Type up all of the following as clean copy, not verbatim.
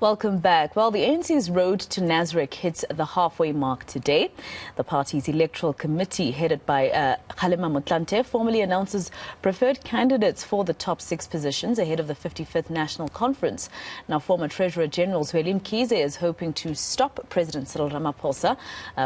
Welcome back. Well, the ANC's road to Nasrec hits the halfway mark today. The party's electoral committee, headed by Kgalema Motlanthe, formally announces preferred candidates for the top 6 positions ahead of the 55th National Conference. Now, former Treasurer General eNCA is hoping to stop President Cyril Ramaphosa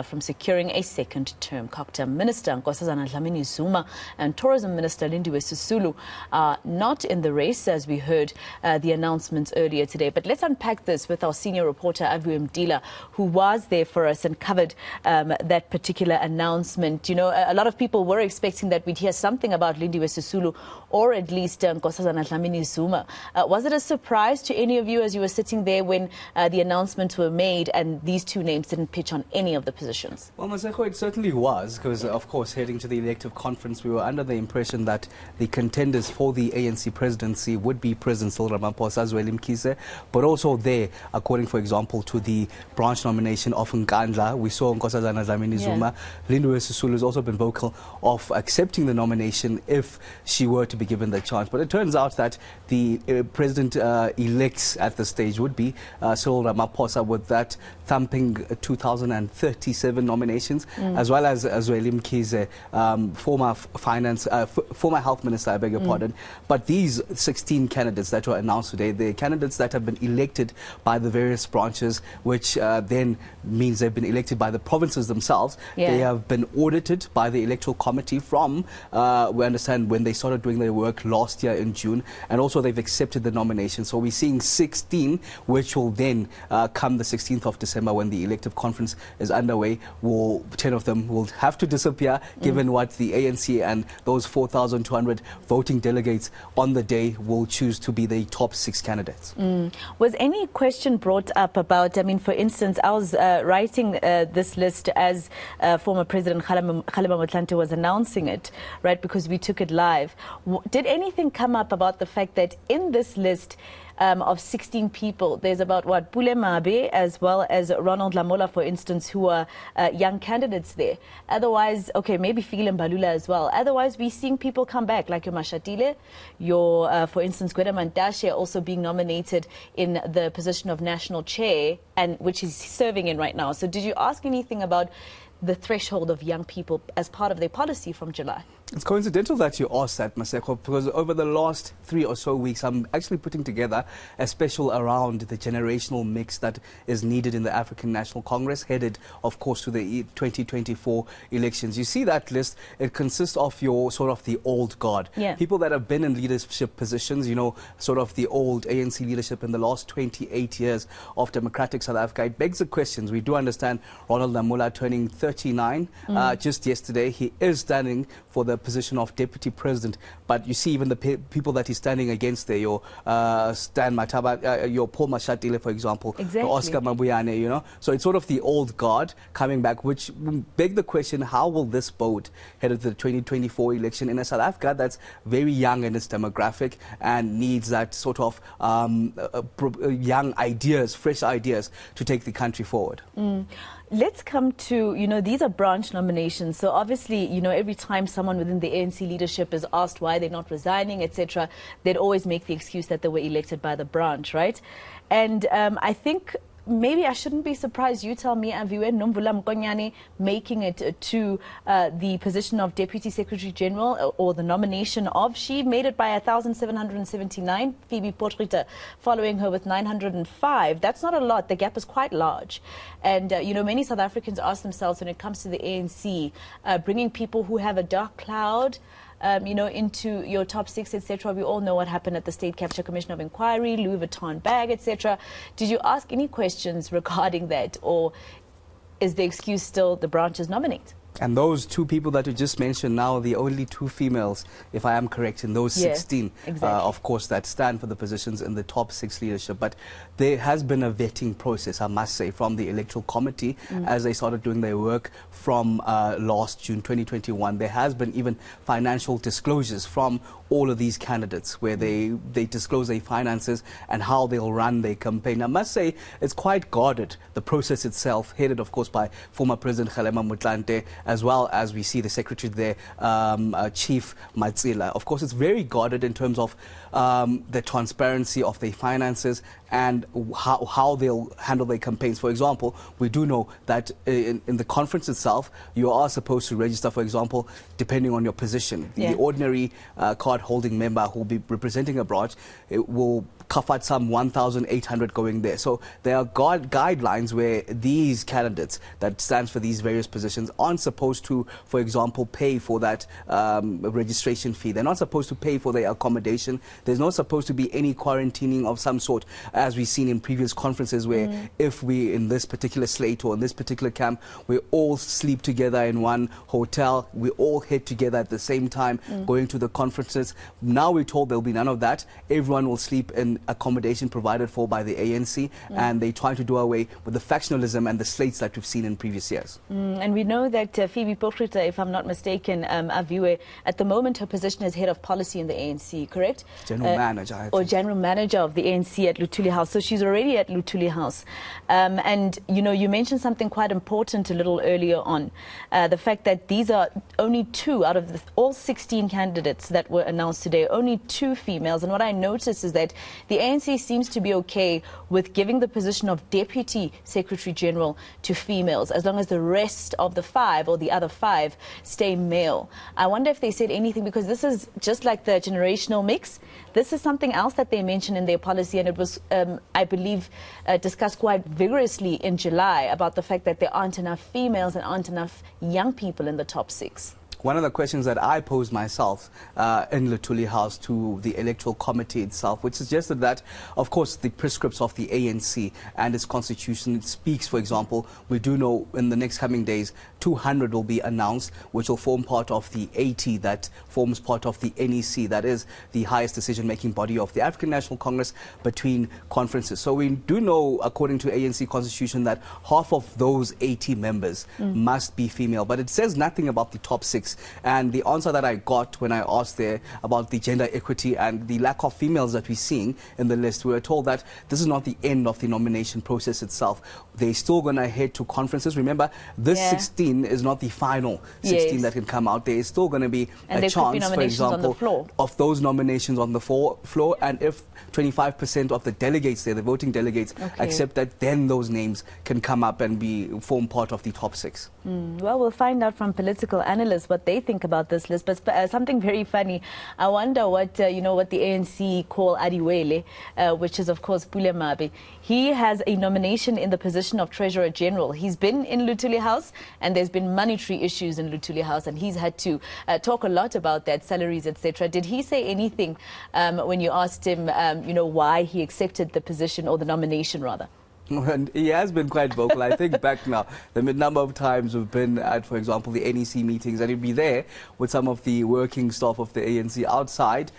from securing a second term. Custom Minister Dlamini Zuma and Tourism Minister Lindiwe Sisulu are not in the race, as we heard the announcements earlier today. But let's unpack this with our senior reporter Avu Mdila, who was there for us and covered that particular announcement. You know, a lot of people were expecting that we'd hear something about Lindiwe Sisulu or at least Dlamini Zuma. Was it a surprise to any of you as you were sitting there when the announcements were made and these two names didn't pitch on any of the positions? Well, Maseko, it certainly was, because of course heading to the elective conference we were under the impression that the contenders for the ANC presidency would be President Cyril Ramaphosa as well, eNCA, but also there, according, for example, to the branch nomination of eNCA, we saw Dlamini Zuma. Lindiwe Sisulu has also been vocal of accepting the nomination if she were to be given the chance. But it turns out that the president-elects at this stage would be Cyril Ramaphosa, with that thumping 2,037 nominations, as well as eNCA, former health minister, I beg your pardon. But these 16 candidates that were announced today, they're candidates that have been elected by the various branches, which then means they've been elected by the provinces themselves. They have been audited by the Electoral Committee from, we understand, when they started doing their work last year in June, and also they've accepted the nomination. So we're seeing 16, which will then come the 16th of December when the elective conference is underway. 10 of them will have to disappear, given what the ANC and those 4,200 voting delegates on the day will choose to be the top 6 candidates. Was any question brought up about, I mean, for instance, I was writing this list as former President Kgalema Motlanthe was announcing it, right, because we took it live. Did anything come up about the fact that in this list of 16 people, there's about, Pule Mabe as well as Ronald Lamola, for instance, who are young candidates there. Otherwise, okay, maybe Fikile Mbalula as well. Otherwise, we're seeing people come back, like your Mashatile, for instance, Kgalema Motlanthe also being nominated in the position of national chair, and which he's serving in right now. So did you ask anything about the threshold of young people as part of their policy from July? It's coincidental that you asked that, Maseko, because over the last 3 or so weeks, I'm actually putting together a special around the generational mix that is needed in the African National Congress, headed, of course, to the 2024 elections. You see that list, it consists of your sort of the old guard. People that have been in leadership positions, you know, sort of the old ANC leadership in the last 28 years of democratic South Africa. It begs the questions. We do understand Ronald Lamola turning 39 just yesterday. He is standing for the position of deputy president, but you see even the people that he's standing against there, your Stan Mataba, your Paul Mashatile, for example, Oscar Mabuyane, you know. So it's sort of the old guard coming back, which beg the question, how will this bode headed to the 2024 election in a South Africa that's very young in its demographic and needs that sort of young ideas, fresh ideas to take the country forward? Let's come to, you know, these are branch nominations. So obviously, you know, every time someone within the ANC leadership is asked why they're not resigning, etc., they'd always make the excuse that they were elected by the branch, right? And I think maybe I shouldn't be surprised, you tell me, Aviwe Nomvula Mkonyane making it to the position of Deputy Secretary General, or the nomination of. She made it by 1,779. Phoebe Potgieter following her with 905. That's not a lot. The gap is quite large. And, you know, many South Africans ask themselves when it comes to the ANC, bringing people who have a dark cloud, you know, into your top 6, etc. We all know what happened at the State Capture Commission of Inquiry, Louis Vuitton bag, etc. Did you ask any questions regarding that, or is the excuse still the branches nominate? And those 2 people that you just mentioned now, the only 2 females, if I am correct, in those 16, of course, that stand for the positions in the top 6 leadership. But there has been a vetting process, I must say, from the Electoral Committee as they started doing their work from last June 2021. There has been even financial disclosures from all of these candidates where they disclose their finances and how they'll run their campaign. I must say it's quite guarded, the process itself, headed, of course, by former President Kgalema Motlanthe as well as we see the secretary there, Chief Matsila. Of course, it's very guarded in terms of the transparency of their finances and how they'll handle their campaigns. For example, we do know that in the conference itself, you are supposed to register, for example, depending on your position. The ordinary card-holding member who will be representing a branch will cough out some 1,800 going there. So there are guidelines where these candidates that stands for these various positions aren't supposed to, for example, pay for that registration fee. They're not supposed to pay for their accommodation. There's not supposed to be any quarantining of some sort, as we've seen in previous conferences where if we in this particular slate or in this particular camp, we all sleep together in one hotel, we all head together at the same time going to the conferences. Now we're told there'll be none of that. Everyone will sleep in accommodation provided for by the ANC, and they try to do away with the factionalism and the slates that we've seen in previous years. And we know that Phoebe Pokrita, if I'm not mistaken, Aviwe, at the moment her position is head of policy in the ANC, correct? General manager, I think. Or general manager of the ANC at Luthuli House. So she's already at Luthuli House. And, you know, you mentioned something quite important a little earlier on. The fact that these are only 2 out of all 16 candidates that were announced today, only 2 females. And what I noticed is that the ANC seems to be okay with giving the position of Deputy Secretary General to females, as long as the rest of the 5 or the other 5 stay male. I wonder if they said anything, because this is just like the generational mix. This is something else that they mentioned in their policy, and it was, I believe, discussed quite vigorously in July about the fact that there aren't enough females and aren't enough young people in the top 6. One of the questions that I posed myself in Luthuli House to the Electoral Committee itself, which suggested that, of course, the prescripts of the ANC and its constitution speaks, for example, we do know in the next coming days 200 will be announced, which will form part of the 80 that forms part of the NEC, that is the highest decision-making body of the African National Congress between conferences. So we do know, according to ANC constitution, that half of those 80 members must be female, but it says nothing about the top 6. And the answer that I got when I asked there about the gender equity and the lack of females that we're seeing in the list, we were told that this is not the end of the nomination process itself. They're still going to head to conferences. Remember, this 16 is not the final 16 that can come out. There is still going to be a chance, for example, of those nominations on the floor. And if 25% of the delegates there, the voting delegates, accept that, then those names can come up and form part of the top 6. Well, we'll find out from political analysts what they think about this list. But something very funny, I wonder what what the ANC call Adiwele, which is of course Pulemabe. He has a nomination in the position of Treasurer General. He's been in Luthuli House, and there's been monetary issues in Luthuli House, and he's had to talk a lot about that, salaries, etc. Did he say anything when you asked him, why he accepted the position, or the nomination rather? And he has been quite vocal. I think back now, the number of times we've been at, for example, the NEC meetings, and he'd be there with some of the working staff of the ANC outside,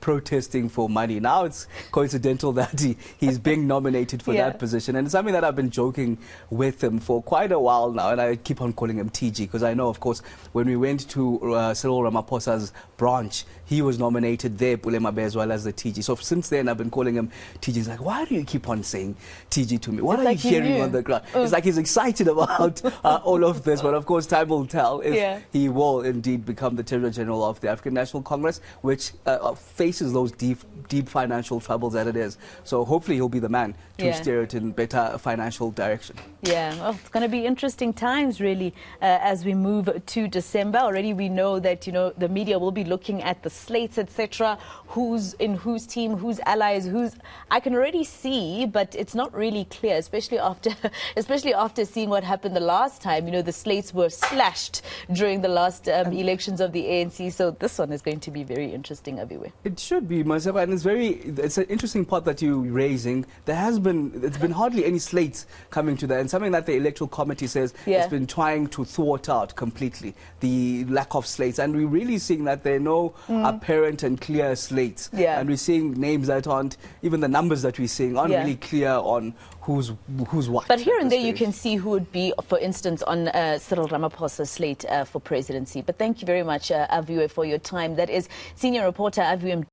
protesting for money. Now it's coincidental that he's being nominated for that position. And it's something that I've been joking with him for quite a while now, and I keep on calling him TG, because I know, of course, when we went to Cyril Ramaphosa's branch, he was nominated there, Pulemabe, as well as the TG. So since then, I've been calling him TG. He's like, why do you keep on saying TG to me? What are you hearing on the ground? It's like he's excited about all of this, but of course time will tell if he will indeed become the Treasurer General of the African National Congress, which faces those deep financial troubles that it is. So hopefully he'll be the man to steer it in better financial direction. Yeah, well, it's going to be interesting times really as we move to December. Already we know that the media will be looking at the slates, etc. Who's in whose team, whose allies, I can already see, but it's not really clear, especially after seeing what happened the last time. The slates were slashed during the last elections of the ANC. So this one is going to be very interesting everywhere. It should be, Masepa, and it's an interesting part that you're raising. It's been hardly any slates coming to that, and something that the Electoral Committee says it's been trying to thwart out completely, the lack of slates. And we're really seeing that there are no apparent and clear slates. And we're seeing names that aren't, even the numbers that we're seeing aren't really clear on who's what. But here and there you can see who would be, for instance, on Cyril Ramaphosa's slate for presidency. But thank you very much, Aviwe, for your time. That is senior reporter Aviwe